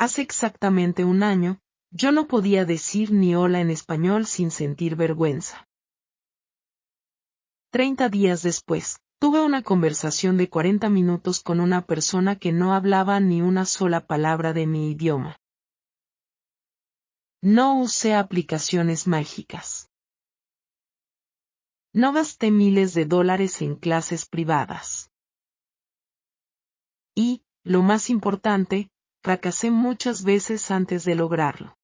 Hace exactamente un año, yo no podía decir ni hola en español sin sentir vergüenza. 30 días después, tuve una conversación de 40 minutos con una persona que no hablaba ni una sola palabra de mi idioma. No usé aplicaciones mágicas. No gasté miles de dólares en clases privadas. Y, lo más importante, fracasé muchas veces antes de lograrlo.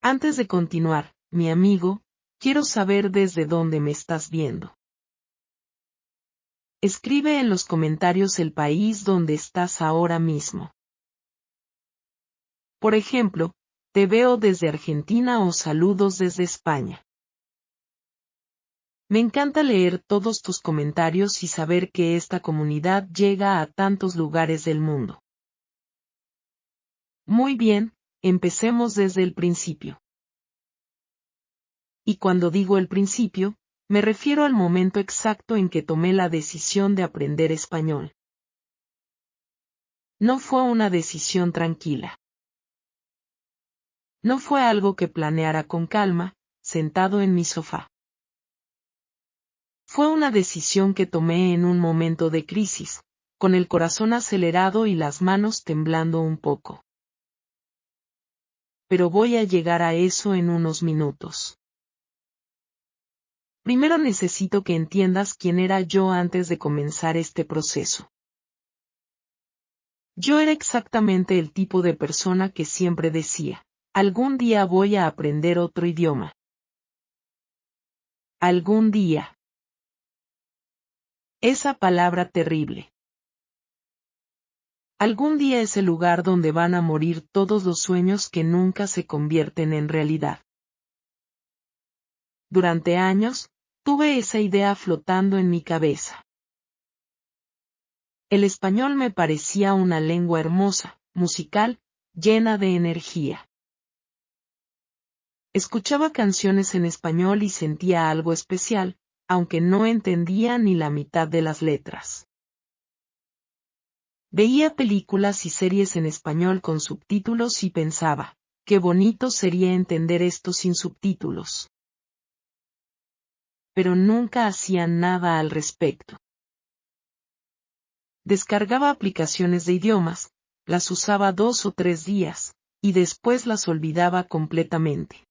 Antes de continuar, mi amigo, quiero saber desde dónde me estás viendo. Escribe en los comentarios el país donde estás ahora mismo. Por ejemplo, te veo desde Argentina o saludos desde España. Me encanta leer todos tus comentarios y saber que esta comunidad llega a tantos lugares del mundo. Muy bien, empecemos desde el principio. Y cuando digo el principio, me refiero al momento exacto en que tomé la decisión de aprender español. No fue una decisión tranquila. No fue algo que planeara con calma, sentado en mi sofá. Fue una decisión que tomé en un momento de crisis, con el corazón acelerado y las manos temblando un poco. Pero voy a llegar a eso en unos minutos. Primero necesito que entiendas quién era yo antes de comenzar este proceso. Yo era exactamente el tipo de persona que siempre decía, algún día voy a aprender otro idioma. Algún día. Esa palabra terrible. Algún día es el lugar donde van a morir todos los sueños que nunca se convierten en realidad. Durante años, tuve esa idea flotando en mi cabeza. El español me parecía una lengua hermosa, musical, llena de energía. Escuchaba canciones en español y sentía algo especial, aunque no entendía ni la mitad de las letras. Veía películas y series en español con subtítulos y pensaba, qué bonito sería entender esto sin subtítulos. Pero nunca hacía nada al respecto. Descargaba aplicaciones de idiomas, las usaba 2 o 3 días, y después las olvidaba completamente.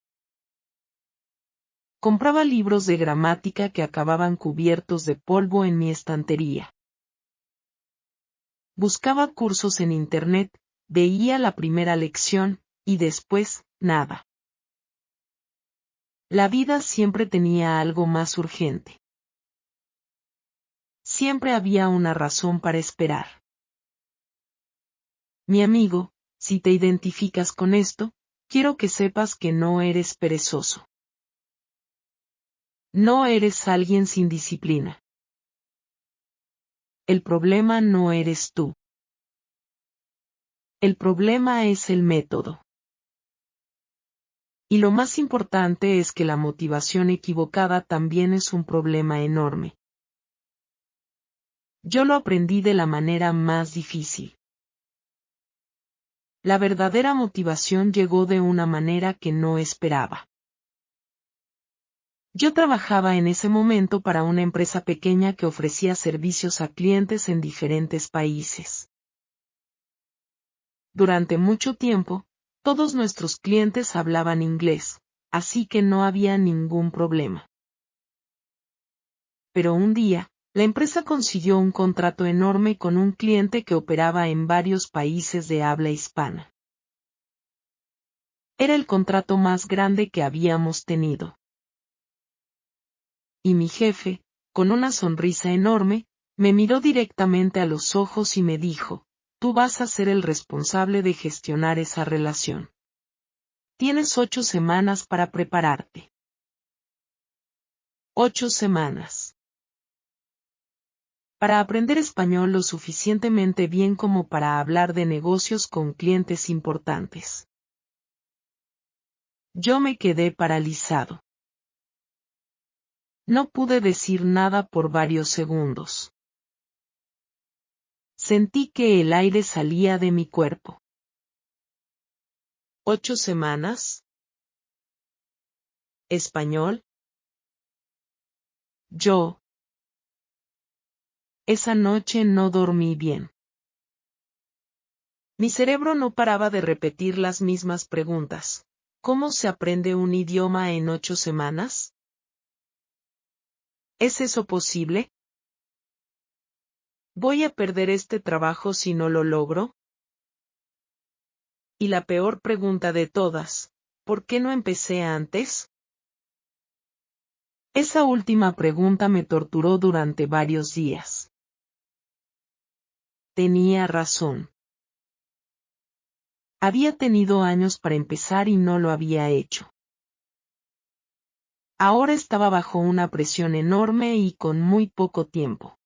Compraba libros de gramática que acababan cubiertos de polvo en mi estantería. Buscaba cursos en internet, veía la primera lección, y después, nada. La vida siempre tenía algo más urgente. Siempre había una razón para esperar. Mi amigo, si te identificas con esto, quiero que sepas que no eres perezoso. No eres alguien sin disciplina. El problema no eres tú. El problema es el método. Y lo más importante es que la motivación equivocada también es un problema enorme. Yo lo aprendí de la manera más difícil. La verdadera motivación llegó de una manera que no esperaba. Yo trabajaba en ese momento para una empresa pequeña que ofrecía servicios a clientes en diferentes países. Durante mucho tiempo, todos nuestros clientes hablaban inglés, así que no había ningún problema. Pero un día, la empresa consiguió un contrato enorme con un cliente que operaba en varios países de habla hispana. Era el contrato más grande que habíamos tenido. Y mi jefe, con una sonrisa enorme, me miró directamente a los ojos y me dijo, tú vas a ser el responsable de gestionar esa relación. Tienes 8 semanas para prepararte. 8 semanas. Para aprender español lo suficientemente bien como para hablar de negocios con clientes importantes. Yo me quedé paralizado. No pude decir nada por varios segundos. Sentí que el aire salía de mi cuerpo. ¿8 semanas? ¿Español? Yo. Esa noche no dormí bien. Mi cerebro no paraba de repetir las mismas preguntas. ¿Cómo se aprende un idioma en 8 semanas? ¿Es eso posible? ¿Voy a perder este trabajo si no lo logro? Y la peor pregunta de todas, ¿por qué no empecé antes? Esa última pregunta me torturó durante varios días. Tenía razón. Había tenido años para empezar y no lo había hecho. Ahora estaba bajo una presión enorme y con muy poco tiempo.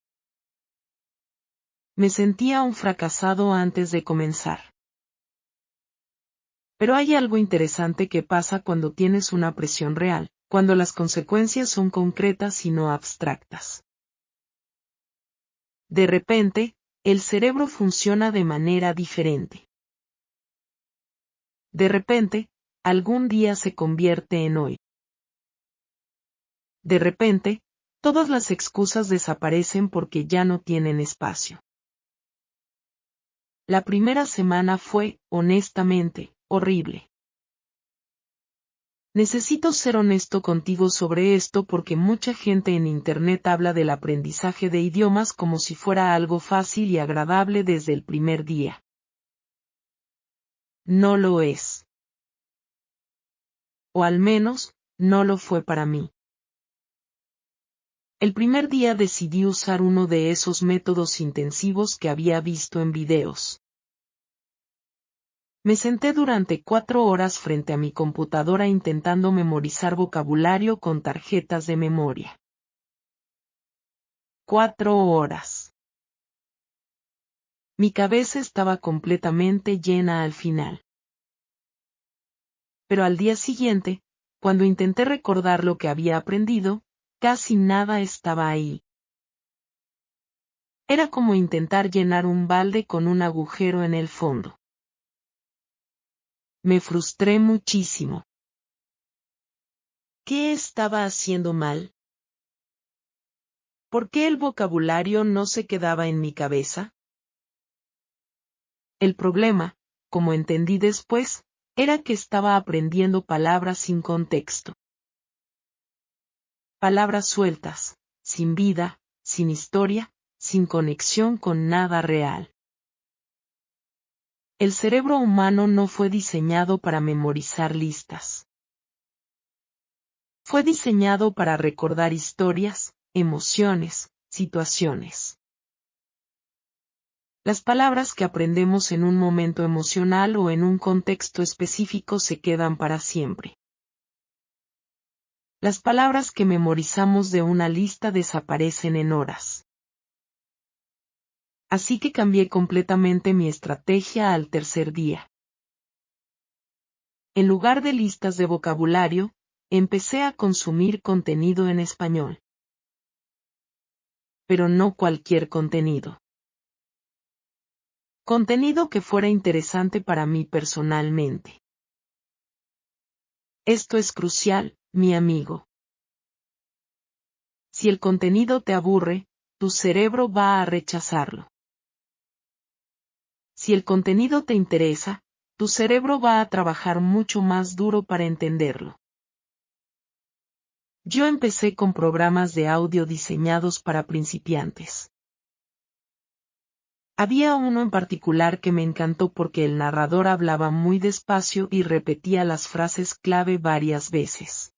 Me sentía un fracasado antes de comenzar. Pero hay algo interesante que pasa cuando tienes una presión real, cuando las consecuencias son concretas y no abstractas. De repente, el cerebro funciona de manera diferente. De repente, algún día se convierte en hoy. De repente, todas las excusas desaparecen porque ya no tienen espacio. La primera semana fue, honestamente, horrible. Necesito ser honesto contigo sobre esto porque mucha gente en Internet habla del aprendizaje de idiomas como si fuera algo fácil y agradable desde el primer día. No lo es. O al menos, no lo fue para mí. El primer día decidí usar uno de esos métodos intensivos que había visto en videos. Me senté durante 4 horas frente a mi computadora intentando memorizar vocabulario con tarjetas de memoria. 4 horas. Mi cabeza estaba completamente llena al final. Pero al día siguiente, cuando intenté recordar lo que había aprendido, casi nada estaba ahí. Era como intentar llenar un balde con un agujero en el fondo. Me frustré muchísimo. ¿Qué estaba haciendo mal? ¿Por qué el vocabulario no se quedaba en mi cabeza? El problema, como entendí después, era que estaba aprendiendo palabras sin contexto. Palabras sueltas, sin vida, sin historia, sin conexión con nada real. El cerebro humano no fue diseñado para memorizar listas. Fue diseñado para recordar historias, emociones, situaciones. Las palabras que aprendemos en un momento emocional o en un contexto específico se quedan para siempre. Las palabras que memorizamos de una lista desaparecen en horas. Así que cambié completamente mi estrategia al tercer día. En lugar de listas de vocabulario, empecé a consumir contenido en español. Pero no cualquier contenido. Contenido que fuera interesante para mí personalmente. Esto es crucial, mi amigo. Si el contenido te aburre, tu cerebro va a rechazarlo. Si el contenido te interesa, tu cerebro va a trabajar mucho más duro para entenderlo. Yo empecé con programas de audio diseñados para principiantes. Había uno en particular que me encantó porque el narrador hablaba muy despacio y repetía las frases clave varias veces.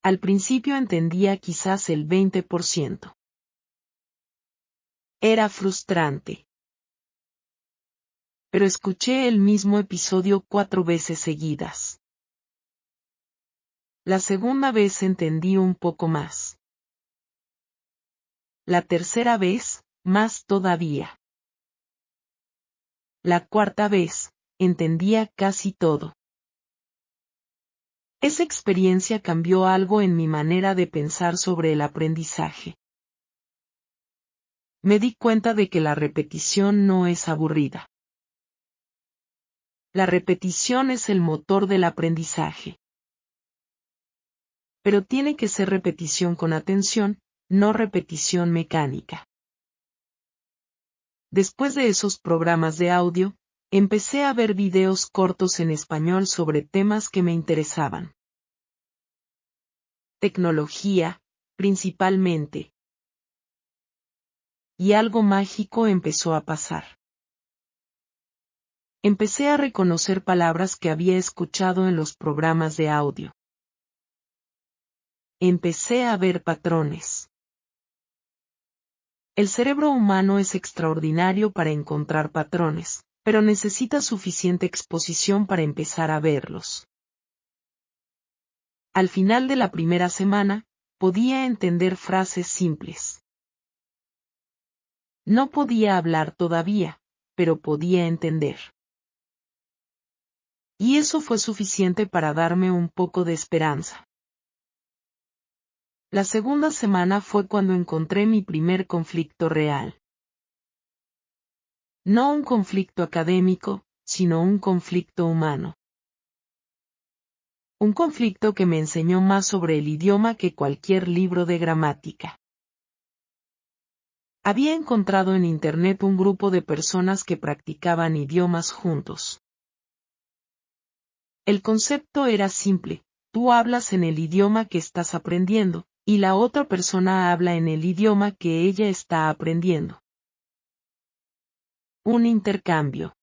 Al principio entendía quizás el 20%. Era frustrante. Pero escuché el mismo episodio 4 veces seguidas. La segunda vez entendí un poco más. La tercera vez, más todavía. La cuarta vez, entendía casi todo. Esa experiencia cambió algo en mi manera de pensar sobre el aprendizaje. Me di cuenta de que la repetición no es aburrida. La repetición es el motor del aprendizaje. Pero tiene que ser repetición con atención, no repetición mecánica. Después de esos programas de audio, empecé a ver videos cortos en español sobre temas que me interesaban. Tecnología, principalmente. Y algo mágico empezó a pasar. Empecé a reconocer palabras que había escuchado en los programas de audio. Empecé a ver patrones. El cerebro humano es extraordinario para encontrar patrones, pero necesita suficiente exposición para empezar a verlos. Al final de la primera semana, podía entender frases simples. No podía hablar todavía, pero podía entender. Y eso fue suficiente para darme un poco de esperanza. La segunda semana fue cuando encontré mi primer conflicto real. No un conflicto académico, sino un conflicto humano. Un conflicto que me enseñó más sobre el idioma que cualquier libro de gramática. Había encontrado en Internet un grupo de personas que practicaban idiomas juntos. El concepto era simple: tú hablas en el idioma que estás aprendiendo, y la otra persona habla en el idioma que ella está aprendiendo. Un intercambio.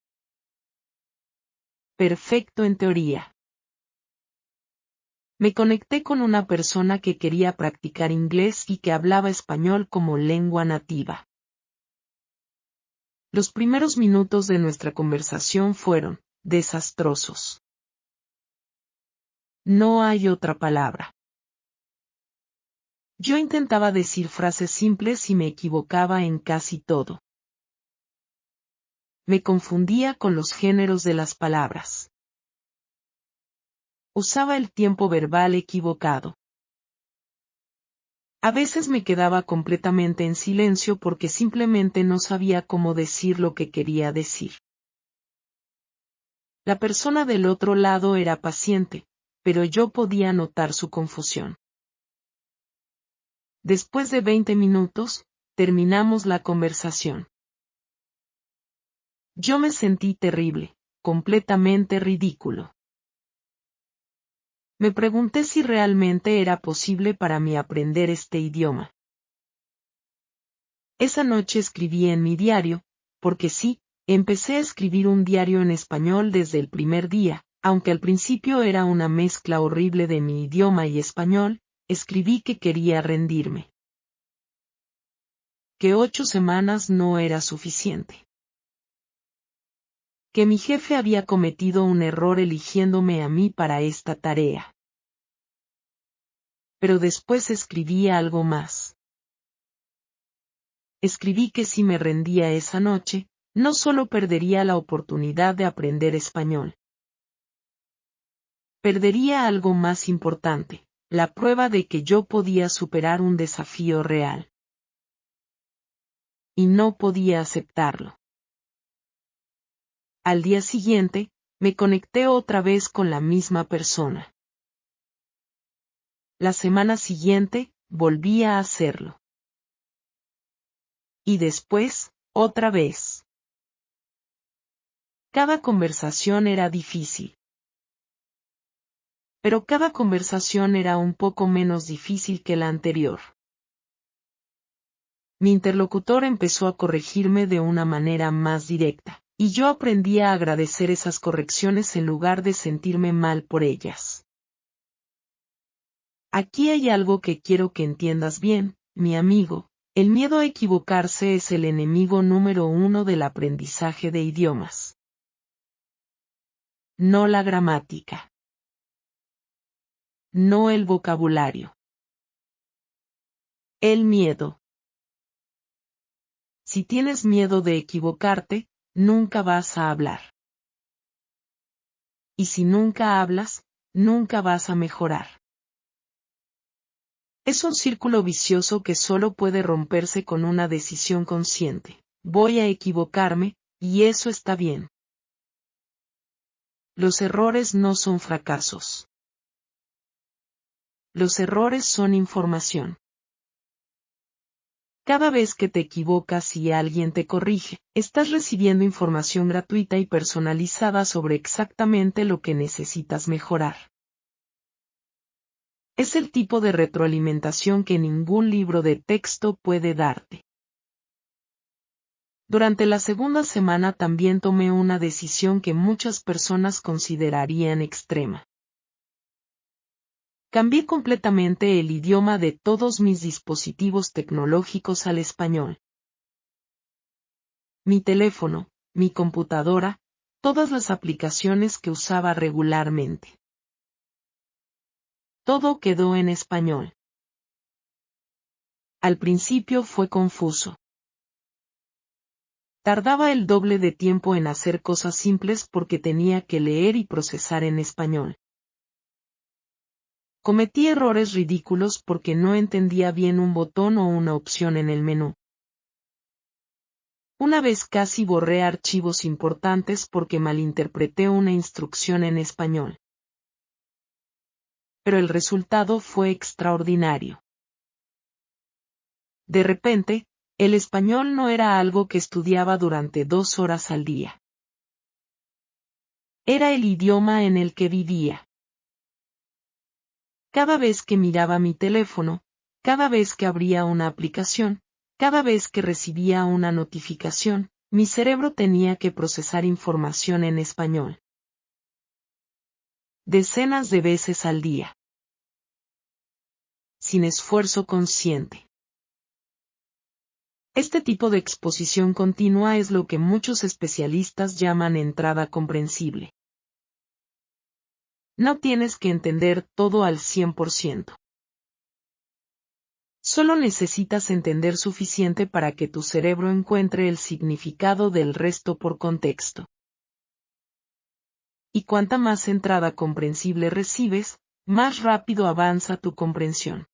Perfecto en teoría. Me conecté con una persona que quería practicar inglés y que hablaba español como lengua nativa. Los primeros minutos de nuestra conversación fueron desastrosos. No hay otra palabra. Yo intentaba decir frases simples y me equivocaba en casi todo. Me confundía con los géneros de las palabras. Usaba el tiempo verbal equivocado. A veces me quedaba completamente en silencio porque simplemente no sabía cómo decir lo que quería decir. La persona del otro lado era paciente, pero yo podía notar su confusión. Después de 20 minutos, terminamos la conversación. Yo me sentí terrible, completamente ridículo. Me pregunté si realmente era posible para mí aprender este idioma. Esa noche escribí en mi diario, porque sí, empecé a escribir un diario en español desde el primer día, aunque al principio era una mezcla horrible de mi idioma y español. Escribí que quería rendirme. Que 8 semanas no era suficiente. Que mi jefe había cometido un error eligiéndome a mí para esta tarea. Pero después escribí algo más. Escribí que si me rendía esa noche, no solo perdería la oportunidad de aprender español. Perdería algo más importante, la prueba de que yo podía superar un desafío real. Y no podía aceptarlo. Al día siguiente, me conecté otra vez con la misma persona. La semana siguiente, volví a hacerlo. Y después, otra vez. Cada conversación era difícil. Pero cada conversación era un poco menos difícil que la anterior. Mi interlocutor empezó a corregirme de una manera más directa, y yo aprendí a agradecer esas correcciones en lugar de sentirme mal por ellas. Aquí hay algo que quiero que entiendas bien, mi amigo: el miedo a equivocarse es el enemigo número 1 del aprendizaje de idiomas. No la gramática. No el vocabulario. El miedo. Si tienes miedo de equivocarte, nunca vas a hablar. Y si nunca hablas, nunca vas a mejorar. Es un círculo vicioso que solo puede romperse con una decisión consciente. Voy a equivocarme, y eso está bien. Los errores no son fracasos. Los errores son información. Cada vez que te equivocas y alguien te corrige, estás recibiendo información gratuita y personalizada sobre exactamente lo que necesitas mejorar. Es el tipo de retroalimentación que ningún libro de texto puede darte. Durante la segunda semana también tomé una decisión que muchas personas considerarían extrema. Cambié completamente el idioma de todos mis dispositivos tecnológicos al español. Mi teléfono, mi computadora, todas las aplicaciones que usaba regularmente. Todo quedó en español. Al principio fue confuso. Tardaba el doble de tiempo en hacer cosas simples porque tenía que leer y procesar en español. Cometí errores ridículos porque no entendía bien un botón o una opción en el menú. Una vez casi borré archivos importantes porque malinterpreté una instrucción en español. Pero el resultado fue extraordinario. De repente, el español no era algo que estudiaba durante 2 horas al día. Era el idioma en el que vivía. Cada vez que miraba mi teléfono, cada vez que abría una aplicación, cada vez que recibía una notificación, mi cerebro tenía que procesar información en español. Decenas de veces al día. Sin esfuerzo consciente. Este tipo de exposición continua es lo que muchos especialistas llaman entrada comprensible. No tienes que entender todo al 100%. Solo necesitas entender suficiente para que tu cerebro encuentre el significado del resto por contexto. Y cuanta más entrada comprensible recibes, más rápido avanza tu comprensión.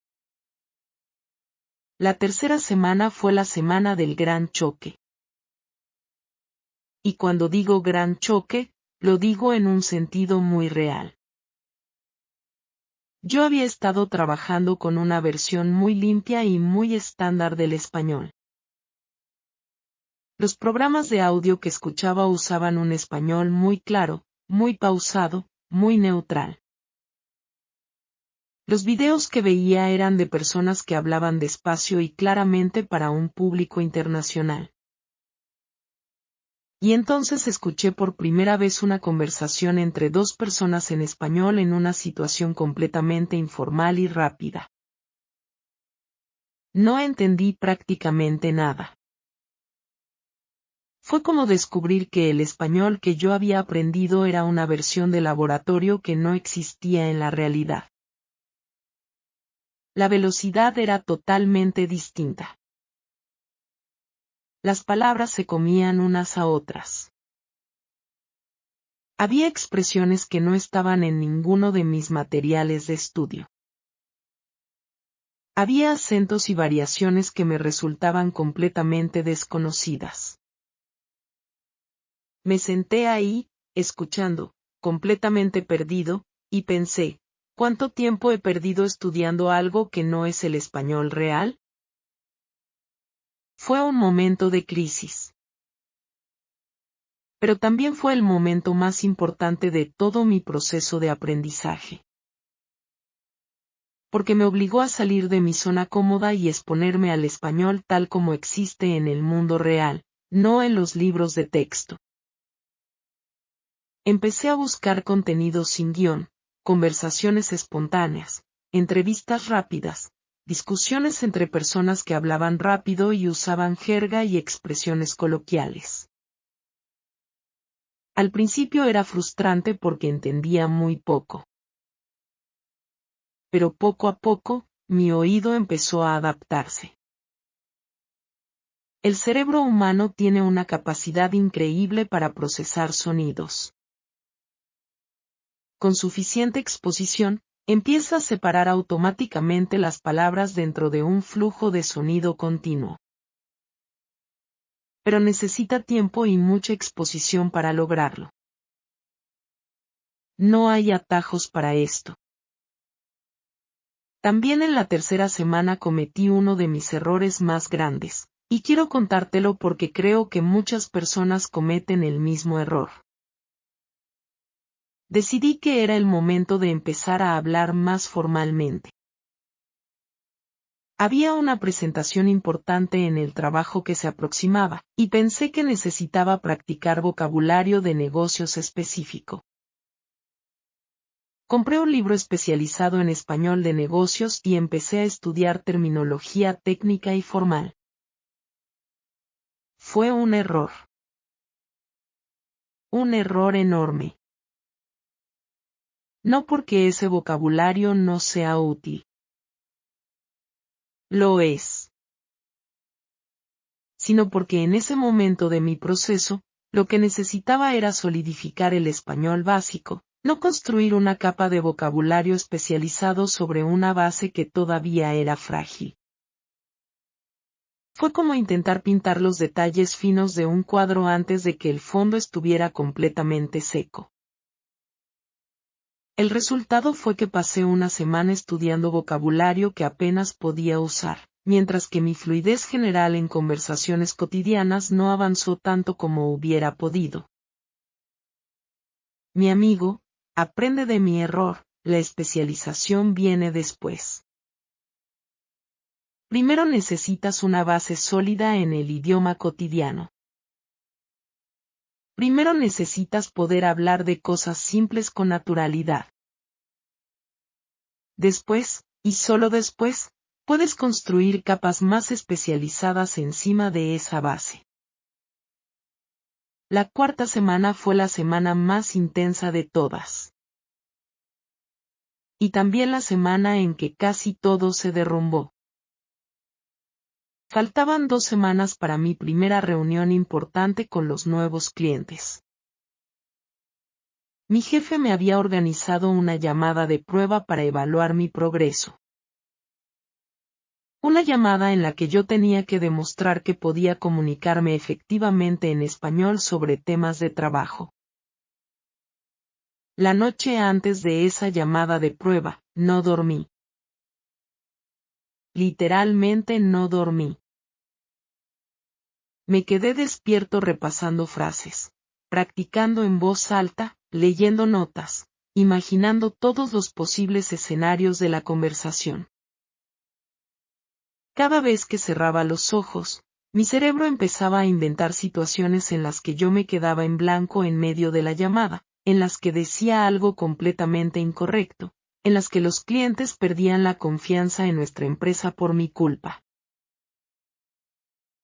La tercera semana fue la semana del gran choque. Y cuando digo gran choque, lo digo en un sentido muy real. Yo había estado trabajando con una versión muy limpia y muy estándar del español. Los programas de audio que escuchaba usaban un español muy claro, muy pausado, muy neutral. Los videos que veía eran de personas que hablaban despacio y claramente para un público internacional. Y entonces escuché por primera vez una conversación entre dos personas en español en una situación completamente informal y rápida. No entendí prácticamente nada. Fue como descubrir que el español que yo había aprendido era una versión de laboratorio que no existía en la realidad. La velocidad era totalmente distinta. Las palabras se comían unas a otras. Había expresiones que no estaban en ninguno de mis materiales de estudio. Había acentos y variaciones que me resultaban completamente desconocidas. Me senté ahí, escuchando, completamente perdido, y pensé, ¿cuánto tiempo he perdido estudiando algo que no es el español real? Fue un momento de crisis. Pero también fue el momento más importante de todo mi proceso de aprendizaje. Porque me obligó a salir de mi zona cómoda y exponerme al español tal como existe en el mundo real, no en los libros de texto. Empecé a buscar contenidos sin guión, conversaciones espontáneas, entrevistas rápidas, discusiones entre personas que hablaban rápido y usaban jerga y expresiones coloquiales. Al principio era frustrante porque entendía muy poco. Pero poco a poco, mi oído empezó a adaptarse. El cerebro humano tiene una capacidad increíble para procesar sonidos. Con suficiente exposición, empieza a separar automáticamente las palabras dentro de un flujo de sonido continuo. Pero necesita tiempo y mucha exposición para lograrlo. no hay atajos para esto. También en la tercera semana cometí uno de mis errores más grandes, y quiero contártelo porque creo que muchas personas cometen el mismo error. Decidí que era el momento de empezar a hablar más formalmente. Había una presentación importante en el trabajo que se aproximaba, y pensé que necesitaba practicar vocabulario de negocios específico. Compré un libro especializado en español de negocios y empecé a estudiar terminología técnica y formal. Fue un error. Un error enorme. No porque ese vocabulario no sea útil. Lo es. Sino porque en ese momento de mi proceso, lo que necesitaba era solidificar el español básico, no construir una capa de vocabulario especializado sobre una base que todavía era frágil. Fue como intentar pintar los detalles finos de un cuadro antes de que el fondo estuviera completamente seco. El resultado fue que pasé una semana estudiando vocabulario que apenas podía usar, mientras que mi fluidez general en conversaciones cotidianas no avanzó tanto como hubiera podido. Mi amigo, aprende de mi error, la especialización viene después. Primero necesitas una base sólida en el idioma cotidiano. Primero necesitas poder hablar de cosas simples con naturalidad. Después, y solo después, puedes construir capas más especializadas encima de esa base. La cuarta semana fue la semana más intensa de todas. Y también la semana en que casi todo se derrumbó. Faltaban 2 semanas para mi primera reunión importante con los nuevos clientes. Mi jefe me había organizado una llamada de prueba para evaluar mi progreso. Una llamada en la que yo tenía que demostrar que podía comunicarme efectivamente en español sobre temas de trabajo. La noche antes de esa llamada de prueba, no dormí. Literalmente no dormí. Me quedé despierto repasando frases, practicando en voz alta, leyendo notas, imaginando todos los posibles escenarios de la conversación. Cada vez que cerraba los ojos, mi cerebro empezaba a inventar situaciones en las que yo me quedaba en blanco en medio de la llamada, en las que decía algo completamente incorrecto, en las que los clientes perdían la confianza en nuestra empresa por mi culpa.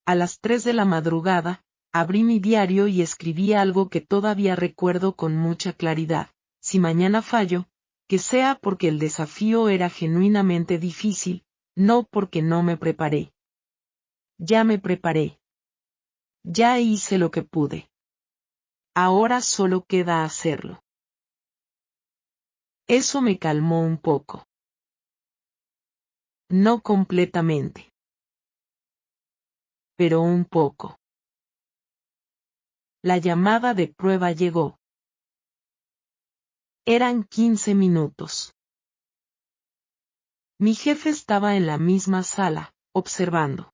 A las 3 de la madrugada, abrí mi diario y escribí algo que todavía recuerdo con mucha claridad: si mañana fallo, que sea porque el desafío era genuinamente difícil, no porque no me preparé. Ya me preparé. Ya hice lo que pude. Ahora solo queda hacerlo. Eso me calmó un poco. No completamente. Pero un poco. La llamada de prueba llegó. Eran 15 minutos. Mi jefe estaba en la misma sala, observando.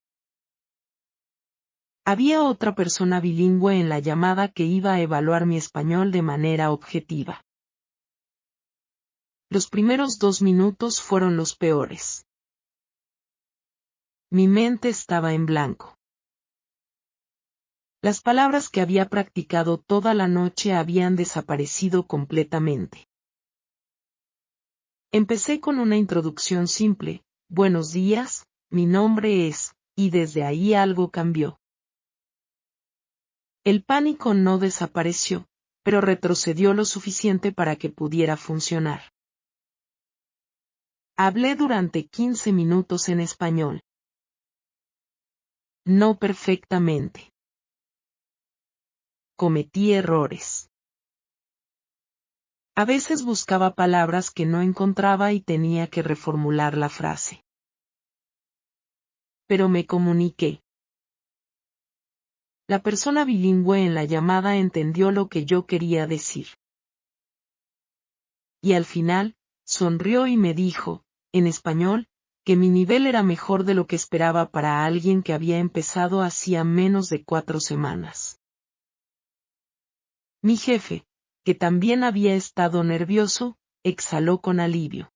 Había otra persona bilingüe en la llamada que iba a evaluar mi español de manera objetiva. Los primeros 2 minutos fueron los peores. Mi mente estaba en blanco. Las palabras que había practicado toda la noche habían desaparecido completamente. Empecé con una introducción simple: buenos días, mi nombre es, y desde ahí algo cambió. El pánico no desapareció, pero retrocedió lo suficiente para que pudiera funcionar. Hablé durante 15 minutos en español. No perfectamente. Cometí errores. A veces buscaba palabras que no encontraba y tenía que reformular la frase. Pero me comuniqué. La persona bilingüe en la llamada entendió lo que yo quería decir. y al final, sonrió y me dijo, en español, que mi nivel era mejor de lo que esperaba para alguien que había empezado hacía menos de 4 semanas. Mi jefe, que también había estado nervioso, exhaló con alivio.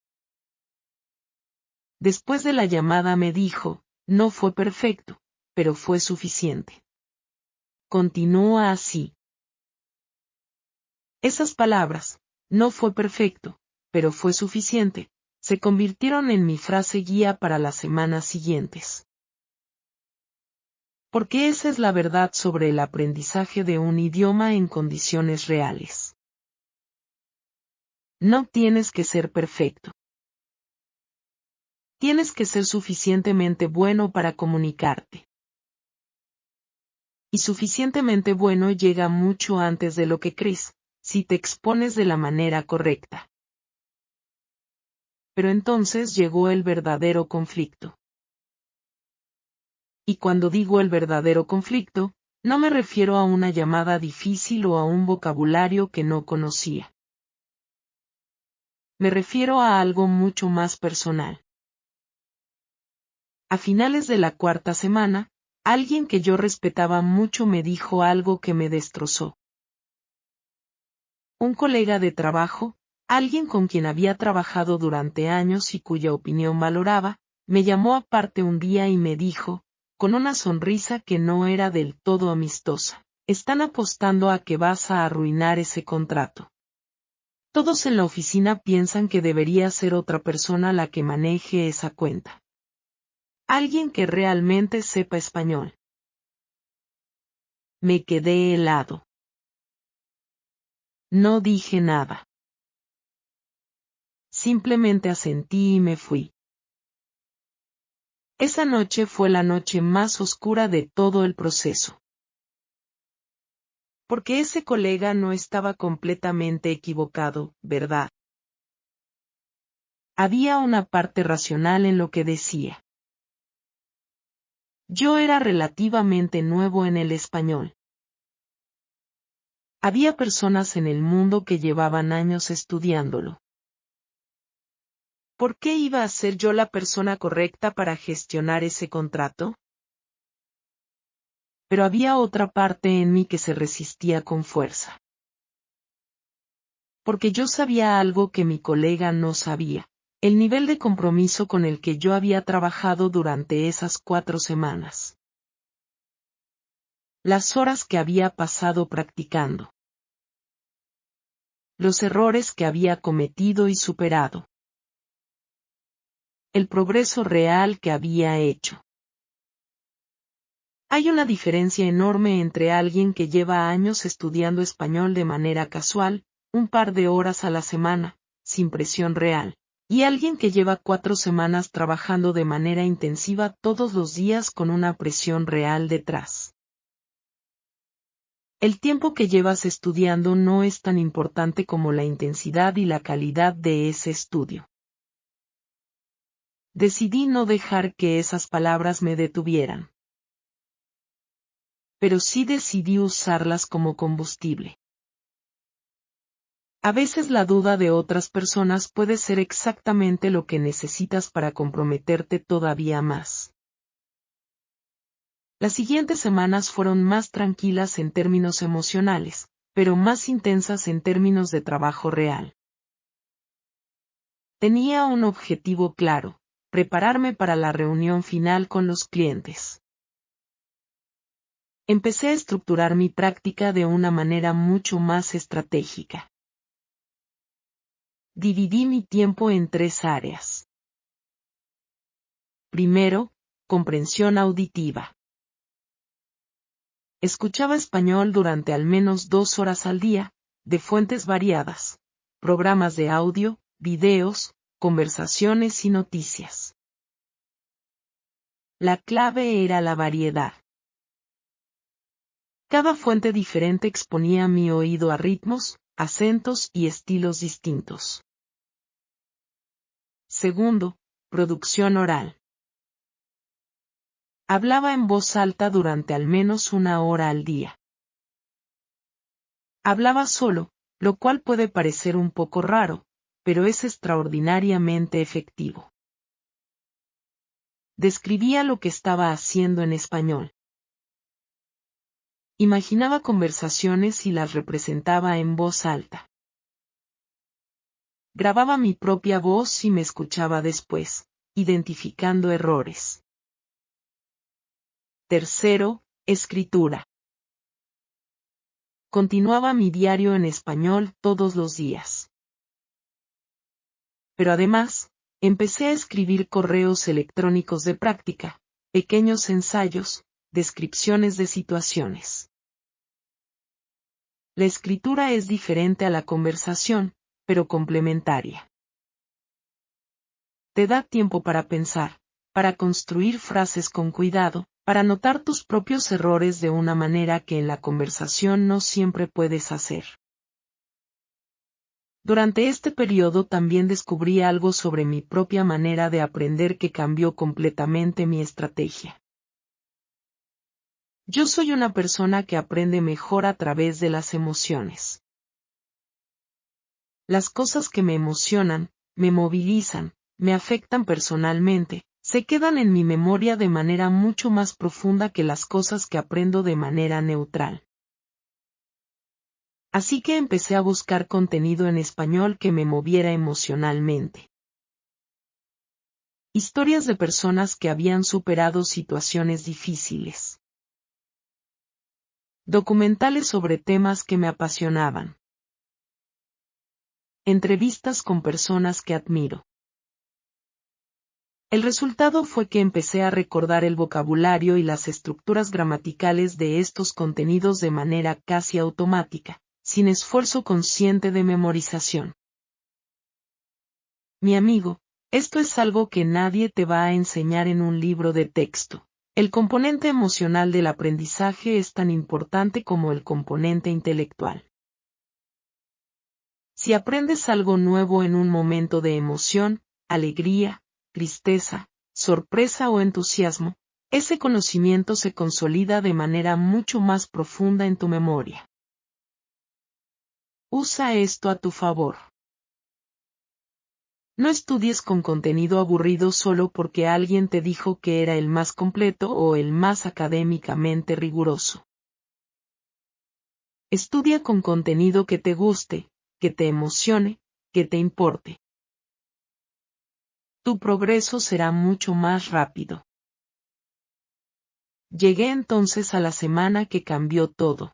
Después de la llamada me dijo, no fue perfecto, pero fue suficiente. Continúa así. Esas palabras, no fue perfecto, pero fue suficiente, se convirtieron en mi frase guía para las semanas siguientes. Porque esa es la verdad sobre el aprendizaje de un idioma en condiciones reales. No tienes que ser perfecto. Tienes que ser suficientemente bueno para comunicarte. Y suficientemente bueno llega mucho antes de lo que crees, si te expones de la manera correcta. Pero entonces llegó el verdadero conflicto. Y cuando digo el verdadero conflicto, no me refiero a una llamada difícil o a un vocabulario que no conocía. Me refiero a algo mucho más personal. A finales de la 4ª semana, alguien que yo respetaba mucho me dijo algo que me destrozó. Un colega de trabajo, alguien con quien había trabajado durante años y cuya opinión valoraba, me llamó aparte un día y me dijo, con una sonrisa que no era del todo amistosa, están apostando a que vas a arruinar ese contrato. Todos en la oficina piensan que debería ser otra persona la que maneje esa cuenta. Alguien que realmente sepa español. Me quedé helado. No dije nada. Simplemente asentí y me fui. Esa noche fue la noche más oscura de todo el proceso. Porque ese colega no estaba completamente equivocado, ¿verdad? Había una parte racional en lo que decía. Yo era relativamente nuevo en el español. Había personas en el mundo que llevaban años estudiándolo. ¿Por qué iba a ser yo la persona correcta para gestionar ese contrato? Pero había otra parte en mí que se resistía con fuerza. Porque yo sabía algo que mi colega no sabía, el nivel de compromiso con el que yo había trabajado durante esas 4 semanas. Las horas que había pasado practicando. Los errores que había cometido y superado. El progreso real que había hecho. Hay una diferencia enorme entre alguien que lleva años estudiando español de manera casual, un par de horas a la semana, sin presión real, y alguien que lleva 4 semanas trabajando de manera intensiva todos los días con una presión real detrás. El tiempo que llevas estudiando no es tan importante como la intensidad y la calidad de ese estudio. Decidí no dejar que esas palabras me detuvieran. Pero sí decidí usarlas como combustible. A veces la duda de otras personas puede ser exactamente lo que necesitas para comprometerte todavía más. Las siguientes semanas fueron más tranquilas en términos emocionales, pero más intensas en términos de trabajo real. Tenía un objetivo claro, prepararme para la reunión final con los clientes. Empecé a estructurar mi práctica de una manera mucho más estratégica. Dividí mi tiempo en 3 áreas. Primero, comprensión auditiva. Escuchaba español durante al menos 2 horas al día, de fuentes variadas, programas de audio, videos, conversaciones y noticias. La clave era la variedad. Cada fuente diferente exponía mi oído a ritmos, acentos y estilos distintos. Segundo, producción oral. Hablaba en voz alta durante al menos 1 hora al día. Hablaba solo, lo cual puede parecer un poco raro, pero es extraordinariamente efectivo. Describía lo que estaba haciendo en español. Imaginaba conversaciones y las representaba en voz alta. Grababa mi propia voz y me escuchaba después, identificando errores. Tercero, escritura. Continuaba mi diario en español todos los días. Pero además, empecé a escribir correos electrónicos de práctica, pequeños ensayos, descripciones de situaciones. La escritura es diferente a la conversación, pero complementaria. Te da tiempo para pensar, para construir frases con cuidado, para notar tus propios errores de una manera que en la conversación no siempre puedes hacer. Durante este periodo también descubrí algo sobre mi propia manera de aprender que cambió completamente mi estrategia. Yo soy una persona que aprende mejor a través de las emociones. Las cosas que me emocionan, me movilizan, me afectan personalmente, se quedan en mi memoria de manera mucho más profunda que las cosas que aprendo de manera neutral. Así que empecé a buscar contenido en español que me moviera emocionalmente. Historias de personas que habían superado situaciones difíciles. Documentales sobre temas que me apasionaban. Entrevistas con personas que admiro. El resultado fue que empecé a recordar el vocabulario y las estructuras gramaticales de estos contenidos de manera casi automática, sin esfuerzo consciente de memorización. Mi amigo, esto es algo que nadie te va a enseñar en un libro de texto. El componente emocional del aprendizaje es tan importante como el componente intelectual. Si aprendes algo nuevo en un momento de emoción, alegría, tristeza, sorpresa o entusiasmo, ese conocimiento se consolida de manera mucho más profunda en tu memoria. Usa esto a tu favor. No estudies con contenido aburrido solo porque alguien te dijo que era el más completo o el más académicamente riguroso. Estudia con contenido que te guste, que te emocione, que te importe. Tu progreso será mucho más rápido. Llegué entonces a la semana que cambió todo.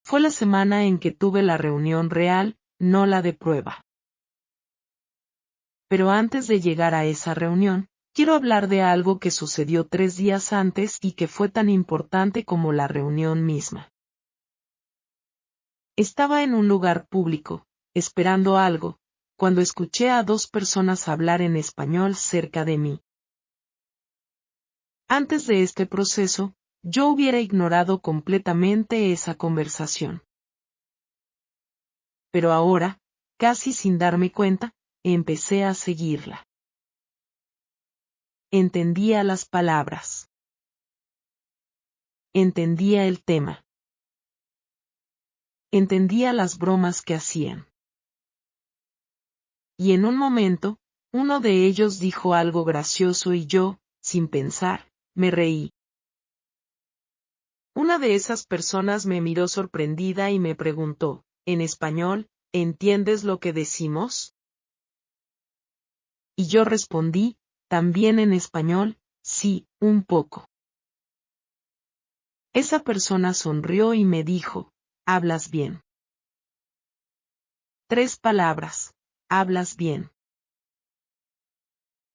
Fue la semana en que tuve la reunión real, no la de prueba. Pero antes de llegar a esa reunión, quiero hablar de algo que sucedió 3 días antes y que fue tan importante como la reunión misma. Estaba en un lugar público, esperando algo, cuando escuché a 2 personas hablar en español cerca de mí. Antes de este proceso, yo hubiera ignorado completamente esa conversación. Pero ahora, casi sin darme cuenta, empecé a seguirla. Entendía las palabras. Entendía el tema. Entendía las bromas que hacían. Y en un momento, uno de ellos dijo algo gracioso y yo, sin pensar, me reí. Una de esas personas me miró sorprendida y me preguntó, en español, ¿entiendes lo que decimos? Y yo respondí, también en español, sí, un poco. Esa persona sonrió y me dijo, hablas bien. 3 palabras, hablas bien.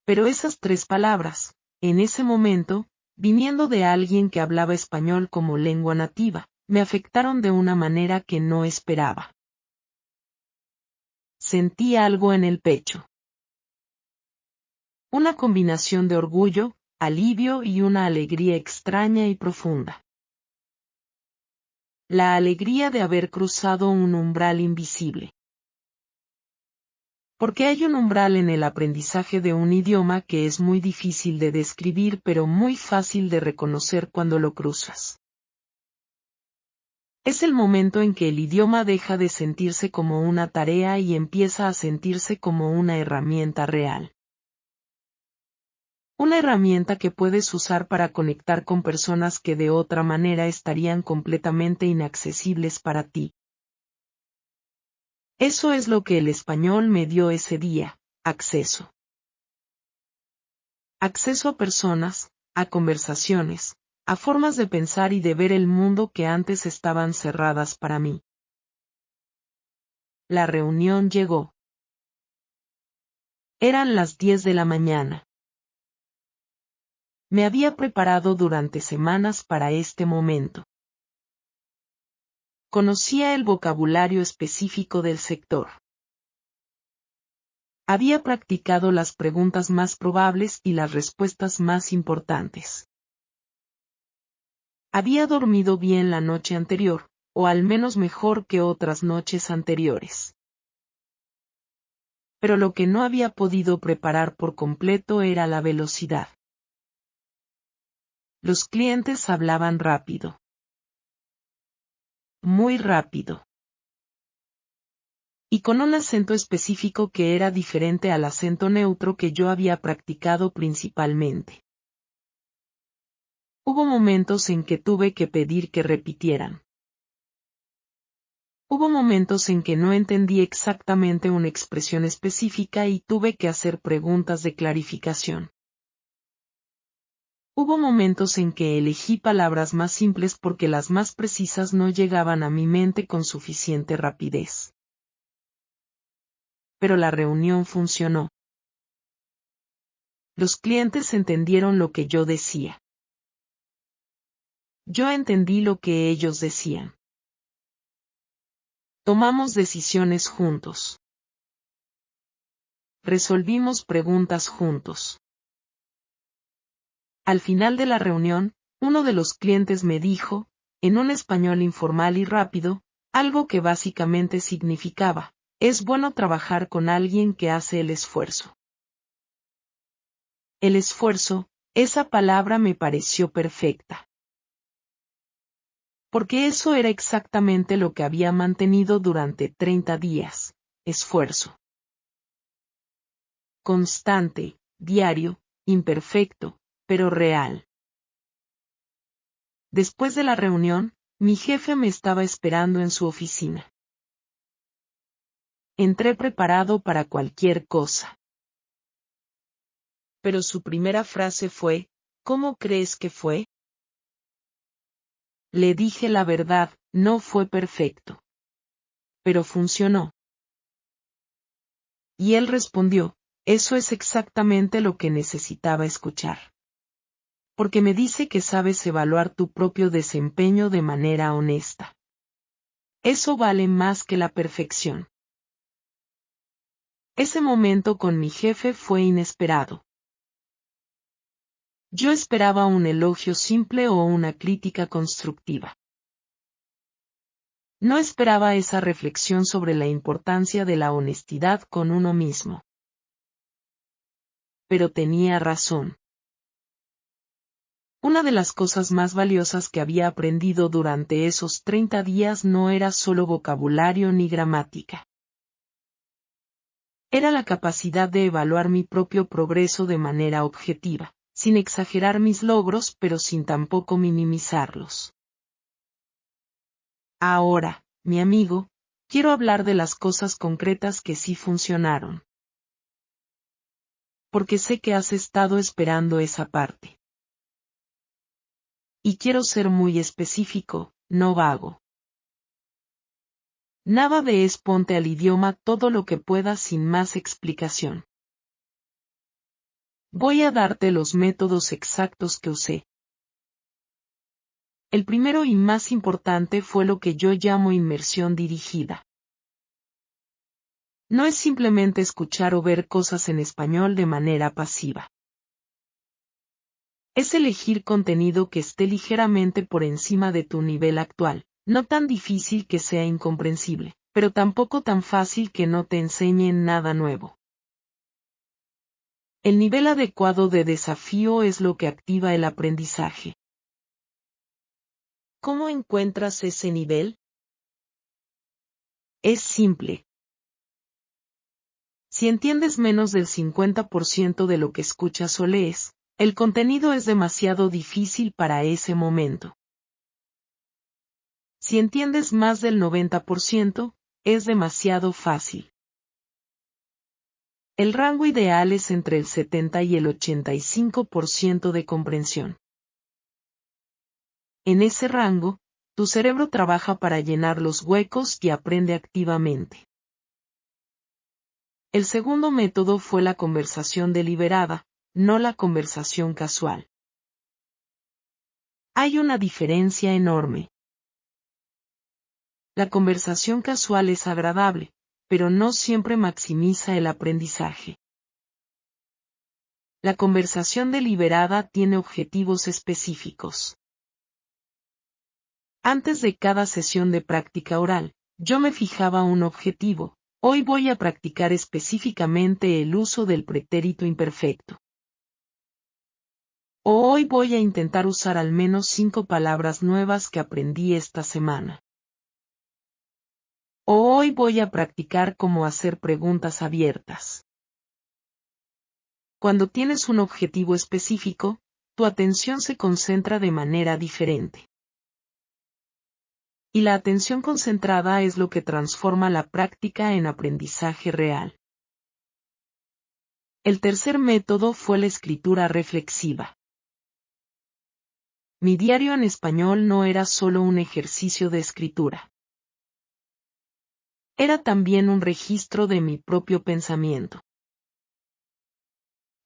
Pero esas 3 palabras, en ese momento, viniendo de alguien que hablaba español como lengua nativa, me afectaron de una manera que no esperaba. Sentí algo en el pecho. Una combinación de orgullo, alivio y una alegría extraña y profunda. La alegría de haber cruzado un umbral invisible. Porque hay un umbral en el aprendizaje de un idioma que es muy difícil de describir pero muy fácil de reconocer cuando lo cruzas. Es el momento en que el idioma deja de sentirse como una tarea y empieza a sentirse como una herramienta real. Una herramienta que puedes usar para conectar con personas que de otra manera estarían completamente inaccesibles para ti. Eso es lo que el español me dio ese día: acceso. Acceso a personas, a conversaciones, a formas de pensar y de ver el mundo que antes estaban cerradas para mí. La reunión llegó. Eran las 10 de la mañana. Me había preparado durante semanas para este momento. Conocía el vocabulario específico del sector. Había practicado las preguntas más probables y las respuestas más importantes. Había dormido bien la noche anterior, o al menos mejor que otras noches anteriores. Pero lo que no había podido preparar por completo era la velocidad. Los clientes hablaban rápido. Muy rápido. Y con un acento específico que era diferente al acento neutro que yo había practicado principalmente. Hubo momentos en que tuve que pedir que repitieran. Hubo momentos en que no entendí exactamente una expresión específica y tuve que hacer preguntas de clarificación. Hubo momentos en que elegí palabras más simples porque las más precisas no llegaban a mi mente con suficiente rapidez. Pero la reunión funcionó. Los clientes entendieron lo que yo decía. Yo entendí lo que ellos decían. Tomamos decisiones juntos. Resolvimos preguntas juntos. Al final de la reunión, uno de los clientes me dijo, en un español informal y rápido, algo que básicamente significaba: es bueno trabajar con alguien que hace el esfuerzo. El esfuerzo, esa palabra me pareció perfecta. Porque eso era exactamente lo que había mantenido durante 30 días, esfuerzo. Constante, diario, imperfecto, pero real. Después de la reunión, mi jefe me estaba esperando en su oficina. Entré preparado para cualquier cosa. Pero su primera frase fue: ¿cómo crees que fue? Le dije la verdad, no fue perfecto. Pero funcionó. Y él respondió: eso es exactamente lo que necesitaba escuchar. Porque me dice que sabes evaluar tu propio desempeño de manera honesta. Eso vale más que la perfección. Ese momento con mi jefe fue inesperado. Yo esperaba un elogio simple o una crítica constructiva. No esperaba esa reflexión sobre la importancia de la honestidad con uno mismo. Pero tenía razón. Una de las cosas más valiosas que había aprendido durante esos 30 días no era solo vocabulario ni gramática. Era la capacidad de evaluar mi propio progreso de manera objetiva, sin exagerar mis logros pero sin tampoco minimizarlos. Ahora, mi amigo, quiero hablar de las cosas concretas que sí funcionaron. Porque sé que has estado esperando esa parte. Y quiero ser muy específico, no vago. Nada de ponte al idioma todo lo que puedas sin más explicación. Voy a darte los métodos exactos que usé. El primero y más importante fue lo que yo llamo inmersión dirigida. No es simplemente escuchar o ver cosas en español de manera pasiva. Es elegir contenido que esté ligeramente por encima de tu nivel actual, no tan difícil que sea incomprensible, pero tampoco tan fácil que no te enseñen nada nuevo. El nivel adecuado de desafío es lo que activa el aprendizaje. ¿Cómo encuentras ese nivel? Es simple. Si entiendes menos del 50% de lo que escuchas o lees, el contenido es demasiado difícil para ese momento. Si entiendes más del 90%, es demasiado fácil. El rango ideal es entre el 70 y el 85% de comprensión. En ese rango, tu cerebro trabaja para llenar los huecos y aprende activamente. El segundo método fue la conversación deliberada, no la conversación casual. Hay una diferencia enorme. La conversación casual es agradable, pero no siempre maximiza el aprendizaje. La conversación deliberada tiene objetivos específicos. Antes de cada sesión de práctica oral, yo me fijaba un objetivo. Hoy voy a practicar específicamente el uso del pretérito imperfecto. O hoy voy a intentar usar al menos 5 palabras nuevas que aprendí esta semana. O hoy voy a practicar cómo hacer preguntas abiertas. Cuando tienes un objetivo específico, tu atención se concentra de manera diferente. Y la atención concentrada es lo que transforma la práctica en aprendizaje real. El tercer método fue la escritura reflexiva. Mi diario en español no era solo un ejercicio de escritura. Era también un registro de mi propio pensamiento.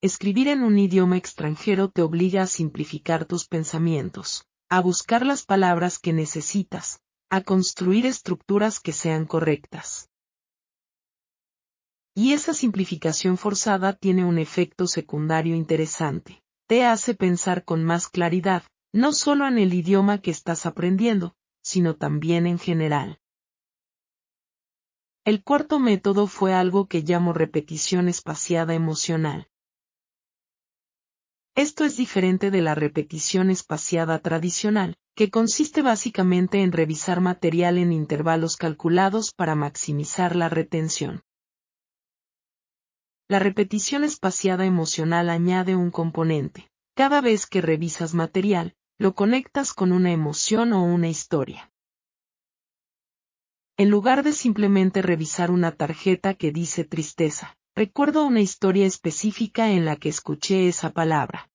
Escribir en un idioma extranjero te obliga a simplificar tus pensamientos, a buscar las palabras que necesitas, a construir estructuras que sean correctas. Y esa simplificación forzada tiene un efecto secundario interesante. Te hace pensar con más claridad, no solo en el idioma que estás aprendiendo, sino también en general. El cuarto método fue algo que llamo repetición espaciada emocional. Esto es diferente de la repetición espaciada tradicional, que consiste básicamente en revisar material en intervalos calculados para maximizar la retención. La repetición espaciada emocional añade un componente. Cada vez que revisas material, lo conectas con una emoción o una historia. En lugar de simplemente revisar una tarjeta que dice tristeza, recuerdo una historia específica en la que escuché esa palabra.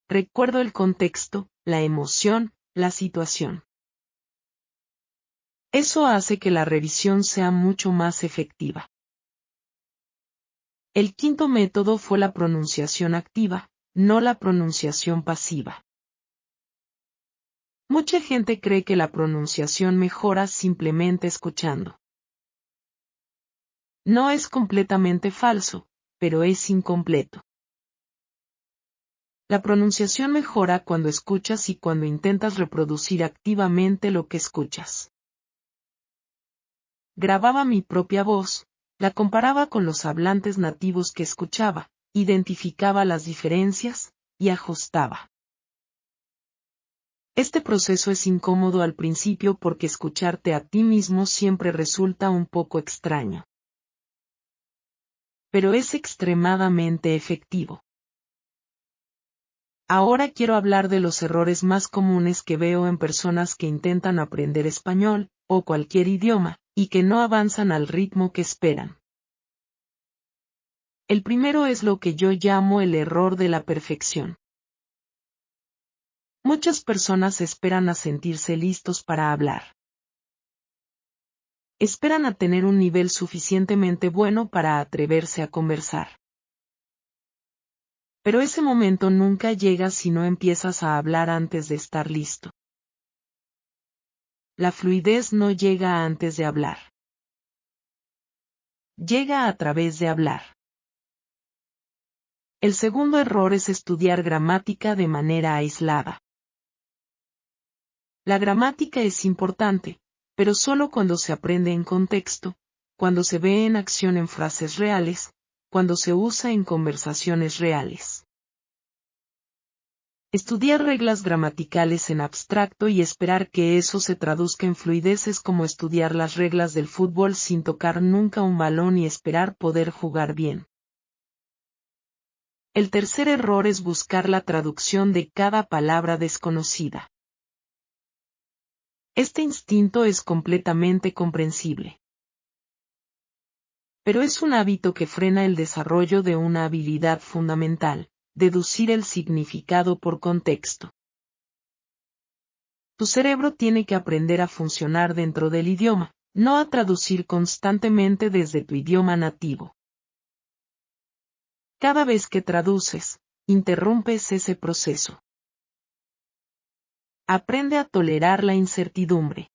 Recuerdo el contexto, la emoción, la situación. Eso hace que la revisión sea mucho más efectiva. El quinto método fue la pronunciación activa, no la pronunciación pasiva. Mucha gente cree que la pronunciación mejora simplemente escuchando. No es completamente falso, pero es incompleto. La pronunciación mejora cuando escuchas y cuando intentas reproducir activamente lo que escuchas. Grababa mi propia voz, la comparaba con los hablantes nativos que escuchaba, identificaba las diferencias, y ajustaba. Este proceso es incómodo al principio porque escucharte a ti mismo siempre resulta un poco extraño. Pero es extremadamente efectivo. Ahora quiero hablar de los errores más comunes que veo en personas que intentan aprender español, o cualquier idioma, y que no avanzan al ritmo que esperan. El primero es lo que yo llamo el error de la perfección. Muchas personas esperan a sentirse listos para hablar. Esperan a tener un nivel suficientemente bueno para atreverse a conversar. Pero ese momento nunca llega si no empiezas a hablar antes de estar listo. La fluidez no llega antes de hablar. Llega a través de hablar. El segundo error es estudiar gramática de manera aislada. La gramática es importante, pero solo cuando se aprende en contexto, cuando se ve en acción en frases reales, cuando se usa en conversaciones reales. Estudiar reglas gramaticales en abstracto y esperar que eso se traduzca en fluidez es como estudiar las reglas del fútbol sin tocar nunca un balón y esperar poder jugar bien. El tercer error es buscar la traducción de cada palabra desconocida. Este instinto es completamente comprensible. Pero es un hábito que frena el desarrollo de una habilidad fundamental: deducir el significado por contexto. Tu cerebro tiene que aprender a funcionar dentro del idioma, no a traducir constantemente desde tu idioma nativo. Cada vez que traduces, interrumpes ese proceso. Aprende a tolerar la incertidumbre.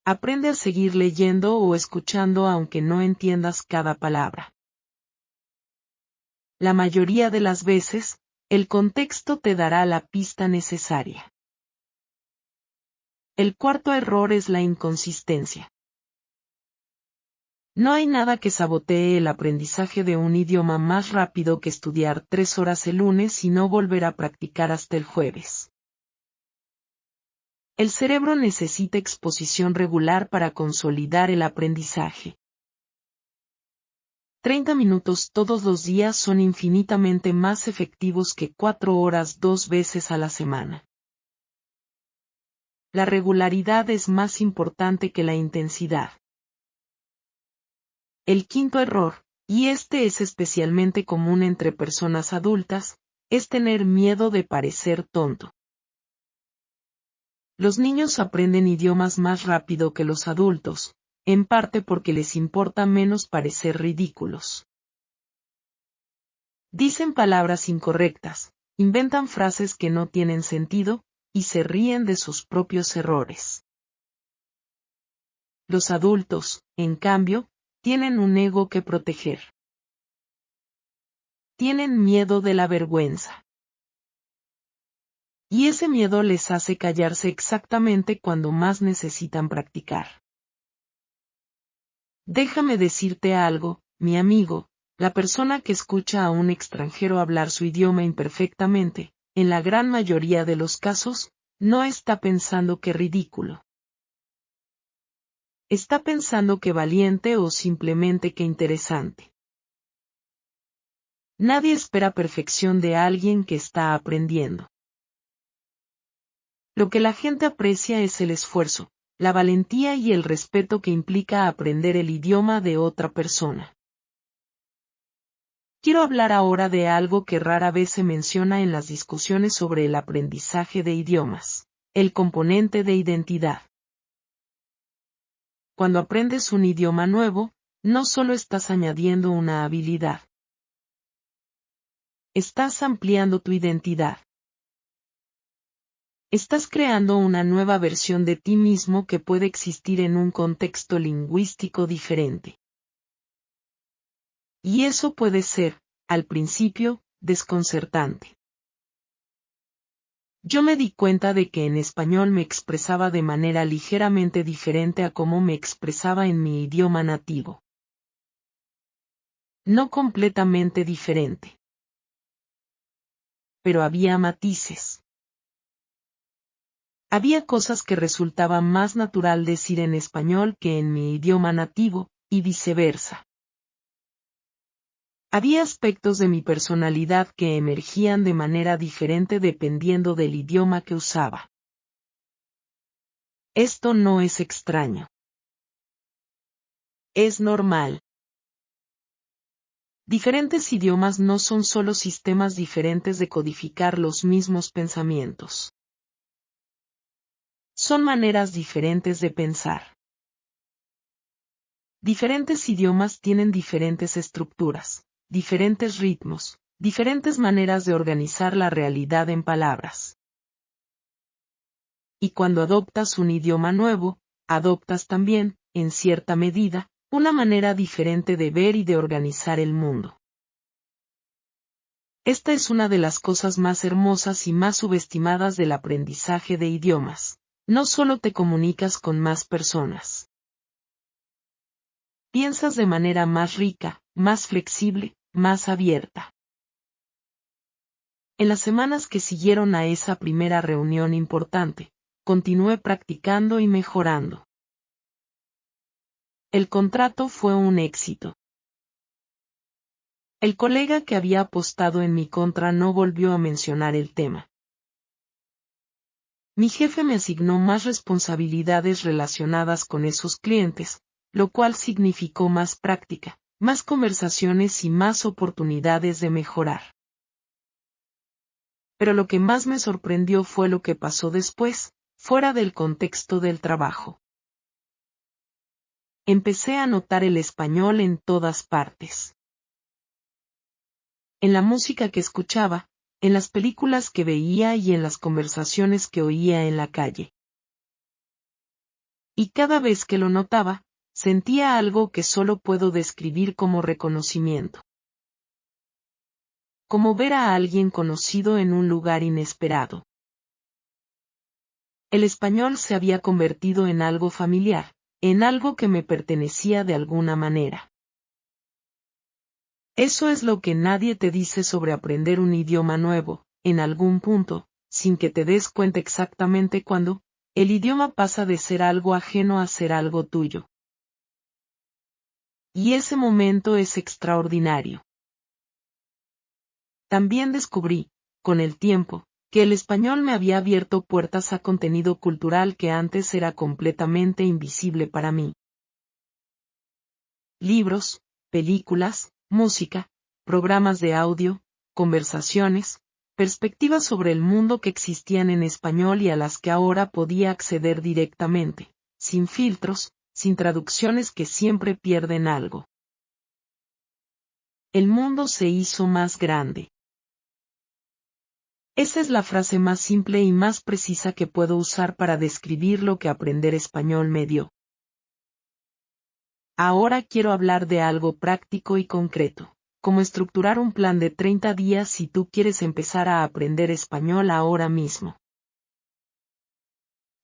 Aprende a seguir leyendo o escuchando aunque no entiendas cada palabra. La mayoría de las veces, el contexto te dará la pista necesaria. El cuarto error es la inconsistencia. No hay nada que sabotee el aprendizaje de un idioma más rápido que estudiar 3 horas el lunes y no volver a practicar hasta el jueves. El cerebro necesita exposición regular para consolidar el aprendizaje. 30 minutos todos los días son infinitamente más efectivos que 4 horas 2 veces a la semana. La regularidad es más importante que la intensidad. El quinto error, y este es especialmente común entre personas adultas, es tener miedo de parecer tonto. Los niños aprenden idiomas más rápido que los adultos, en parte porque les importa menos parecer ridículos. Dicen palabras incorrectas, inventan frases que no tienen sentido, y se ríen de sus propios errores. Los adultos, en cambio, tienen un ego que proteger. Tienen miedo de la vergüenza. Y ese miedo les hace callarse exactamente cuando más necesitan practicar. Déjame decirte algo, mi amigo, la persona que escucha a un extranjero hablar su idioma imperfectamente, en la gran mayoría de los casos, no está pensando que ridículo. Está pensando que valiente o simplemente que interesante. Nadie espera perfección de alguien que está aprendiendo. Lo que la gente aprecia es el esfuerzo, la valentía y el respeto que implica aprender el idioma de otra persona. Quiero hablar ahora de algo que rara vez se menciona en las discusiones sobre el aprendizaje de idiomas: el componente de identidad. Cuando aprendes un idioma nuevo, no solo estás añadiendo una habilidad. Estás ampliando tu identidad. Estás creando una nueva versión de ti mismo que puede existir en un contexto lingüístico diferente. Y eso puede ser, al principio, desconcertante. Yo me di cuenta de que en español me expresaba de manera ligeramente diferente a cómo me expresaba en mi idioma nativo. No completamente diferente. Pero había matices. Había cosas que resultaba más natural decir en español que en mi idioma nativo, y viceversa. Había aspectos de mi personalidad que emergían de manera diferente dependiendo del idioma que usaba. Esto no es extraño. Es normal. Diferentes idiomas no son solo sistemas diferentes de codificar los mismos pensamientos. Son maneras diferentes de pensar. Diferentes idiomas tienen diferentes estructuras, diferentes ritmos, diferentes maneras de organizar la realidad en palabras. Y cuando adoptas un idioma nuevo, adoptas también, en cierta medida, una manera diferente de ver y de organizar el mundo. Esta es una de las cosas más hermosas y más subestimadas del aprendizaje de idiomas. No solo te comunicas con más personas. Piensas de manera más rica, más flexible, más abierta. En las semanas que siguieron a esa primera reunión importante, continué practicando y mejorando. El contrato fue un éxito. El colega que había apostado en mi contra no volvió a mencionar el tema. Mi jefe me asignó más responsabilidades relacionadas con esos clientes, lo cual significó más práctica, más conversaciones y más oportunidades de mejorar. Pero lo que más me sorprendió fue lo que pasó después, fuera del contexto del trabajo. Empecé a notar el español en todas partes. En la música que escuchaba, en las películas que veía y en las conversaciones que oía en la calle. Y cada vez que lo notaba, sentía algo que solo puedo describir como reconocimiento. Como ver a alguien conocido en un lugar inesperado. El español se había convertido en algo familiar, en algo que me pertenecía de alguna manera. Eso es lo que nadie te dice sobre aprender un idioma nuevo, en algún punto, sin que te des cuenta exactamente cuándo, el idioma pasa de ser algo ajeno a ser algo tuyo. Y ese momento es extraordinario. También descubrí, con el tiempo, que el español me había abierto puertas a contenido cultural que antes era completamente invisible para mí. Libros, películas, música, programas de audio, conversaciones, perspectivas sobre el mundo que existían en español y a las que ahora podía acceder directamente, sin filtros, sin traducciones que siempre pierden algo. El mundo se hizo más grande. Esa es la frase más simple y más precisa que puedo usar para describir lo que aprender español me dio. Ahora quiero hablar de algo práctico y concreto, como estructurar un plan de 30 días si tú quieres empezar a aprender español ahora mismo.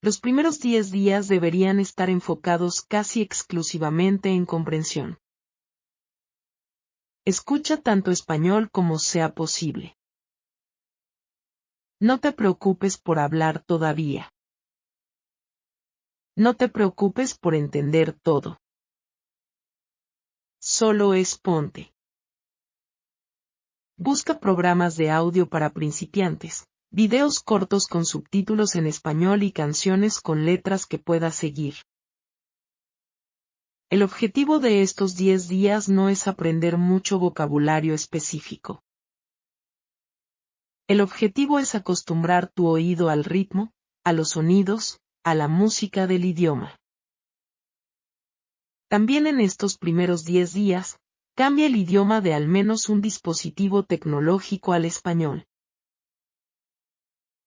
Los primeros 10 días deberían estar enfocados casi exclusivamente en comprensión. Escucha tanto español como sea posible. No te preocupes por hablar todavía. No te preocupes por entender todo. Solo ponte. Busca programas de audio para principiantes, videos cortos con subtítulos en español y canciones con letras que puedas seguir. El objetivo de estos 10 días no es aprender mucho vocabulario específico. El objetivo es acostumbrar tu oído al ritmo, a los sonidos, a la música del idioma. También en estos primeros 10 días, cambia el idioma de al menos un dispositivo tecnológico al español.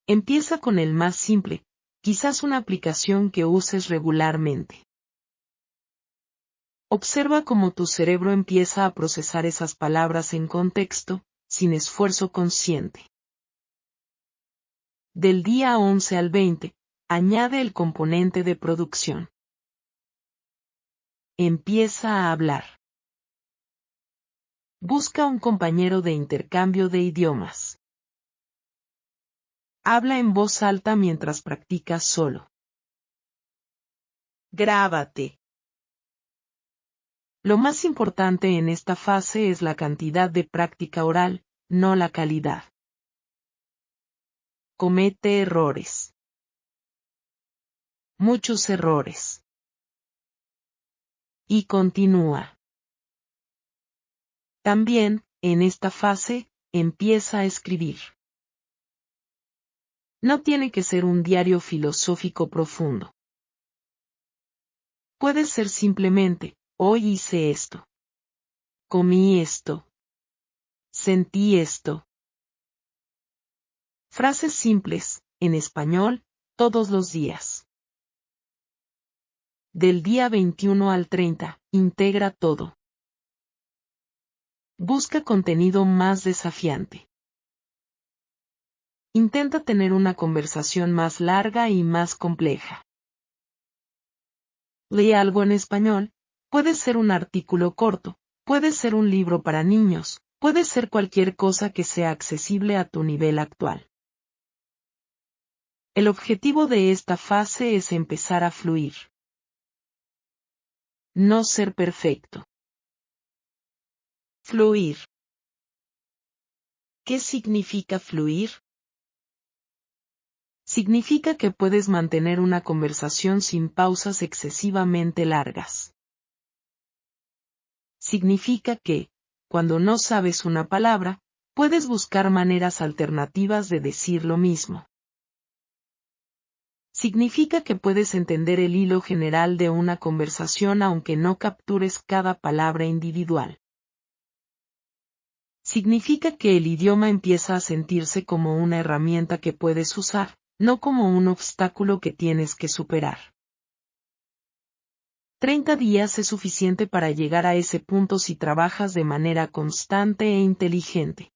Empieza con el más simple, quizás una aplicación que uses regularmente. Observa cómo tu cerebro empieza a procesar esas palabras en contexto, sin esfuerzo consciente. Del día 11 al 20, añade el componente de producción. Empieza a hablar. Busca un compañero de intercambio de idiomas. Habla en voz alta mientras practicas solo. Grábate. Lo más importante en esta fase es la cantidad de práctica oral, no la calidad. Comete errores. Muchos errores. Y continúa. También, en esta fase, empieza a escribir. No tiene que ser un diario filosófico profundo. Puede ser simplemente, hoy hice esto. Comí esto. Sentí esto. Frases simples, en español, todos los días. Del día 21 al 30, integra todo. Busca contenido más desafiante. Intenta tener una conversación más larga y más compleja. Lee algo en español, puede ser un artículo corto, puede ser un libro para niños, Puede ser cualquier cosa que sea accesible a tu nivel actual. El objetivo de esta fase es empezar a fluir. No ser perfecto. Fluir. ¿Qué significa fluir? Significa que puedes mantener una conversación sin pausas excesivamente largas. Significa que, cuando no sabes una palabra, puedes buscar maneras alternativas de decir lo mismo. Significa que puedes entender el hilo general de una conversación aunque no captures cada palabra individual. Significa que el idioma empieza a sentirse como una herramienta que puedes usar, no como un obstáculo que tienes que superar. 30 días es suficiente para llegar a ese punto si trabajas de manera constante e inteligente.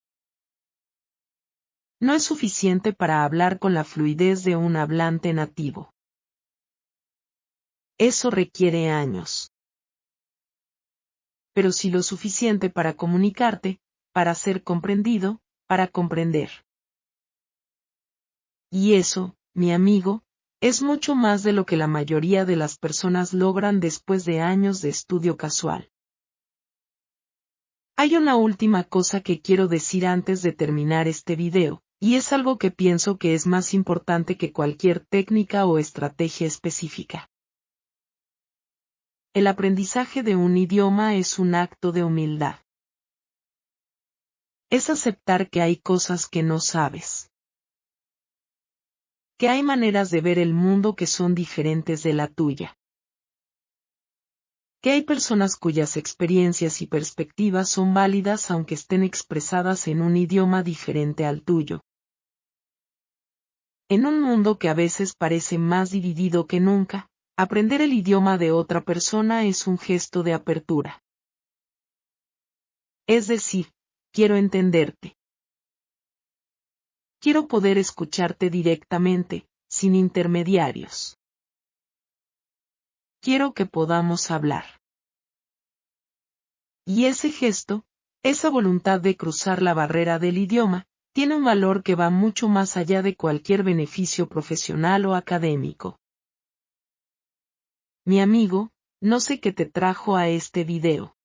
No es suficiente para hablar con la fluidez de un hablante nativo. Eso requiere años. Pero sí lo suficiente para comunicarte, para ser comprendido, para comprender. Y eso, mi amigo, es mucho más de lo que la mayoría de las personas logran después de años de estudio casual. Hay una última cosa que quiero decir antes de terminar este video, y es algo que pienso que es más importante que cualquier técnica o estrategia específica. El aprendizaje de un idioma es un acto de humildad. Es aceptar que hay cosas que no sabes. Que hay maneras de ver el mundo que son diferentes de la tuya. Que hay personas cuyas experiencias y perspectivas son válidas aunque estén expresadas en un idioma diferente al tuyo. En un mundo que a veces parece más dividido que nunca, aprender el idioma de otra persona es un gesto de apertura. Es decir, quiero entenderte. Quiero poder escucharte directamente, sin intermediarios. Quiero que podamos hablar. Y ese gesto, esa voluntad de cruzar la barrera del idioma, tiene un valor que va mucho más allá de cualquier beneficio profesional o académico. Mi amigo, no sé qué te trajo a este video.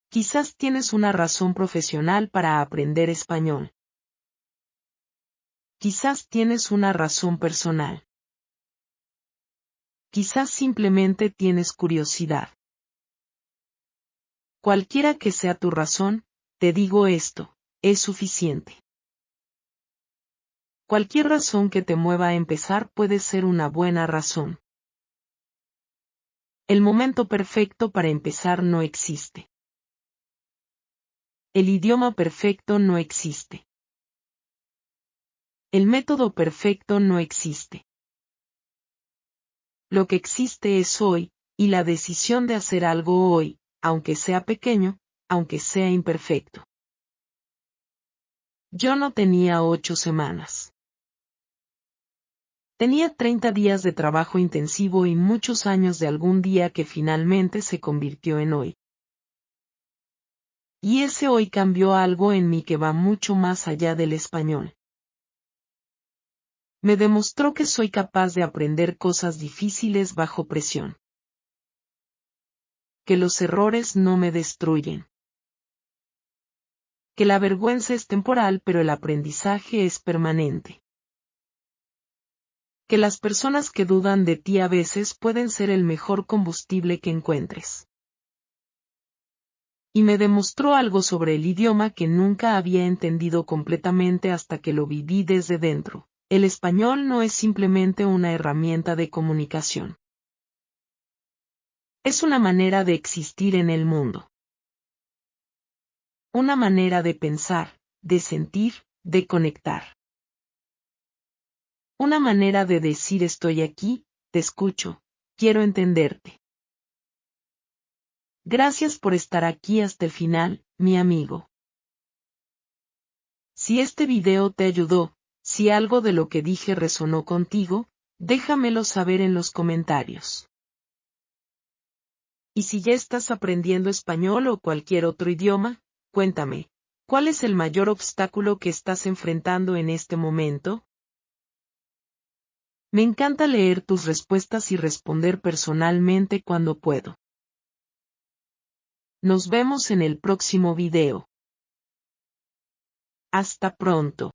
Quizás tienes una razón profesional para aprender español. Quizás tienes una razón personal. Quizás simplemente tienes curiosidad. Cualquiera que sea tu razón, te digo esto, es suficiente. Cualquier razón que te mueva a empezar puede ser una buena razón. El momento perfecto para empezar no existe. El idioma perfecto no existe. El método perfecto no existe. Lo que existe es hoy, y la decisión de hacer algo hoy, aunque sea pequeño, aunque sea imperfecto. Yo no tenía 8 semanas. Tenía 30 días de trabajo intensivo y muchos años de algún día que finalmente se convirtió en hoy. Y ese hoy cambió algo en mí que va mucho más allá del español. Me demostró que soy capaz de aprender cosas difíciles bajo presión. Que los errores no me destruyen. Que la vergüenza es temporal pero el aprendizaje es permanente. Que las personas que dudan de ti a veces pueden ser el mejor combustible que encuentres. Y me demostró algo sobre el idioma que nunca había entendido completamente hasta que lo viví desde dentro. El español no es simplemente una herramienta de comunicación. Es una manera de existir en el mundo. Una manera de pensar, de sentir, de conectar. Una manera de decir estoy aquí, te escucho, quiero entenderte. Gracias por estar aquí hasta el final, mi amigo. Si este video te ayudó, si algo de lo que dije resonó contigo, déjamelo saber en los comentarios. Y si ya estás aprendiendo español o cualquier otro idioma, Cuéntame, ¿cuál es el mayor obstáculo que estás enfrentando en este momento? Me encanta leer tus respuestas y responder personalmente cuando puedo. Nos vemos en el próximo video. Hasta pronto.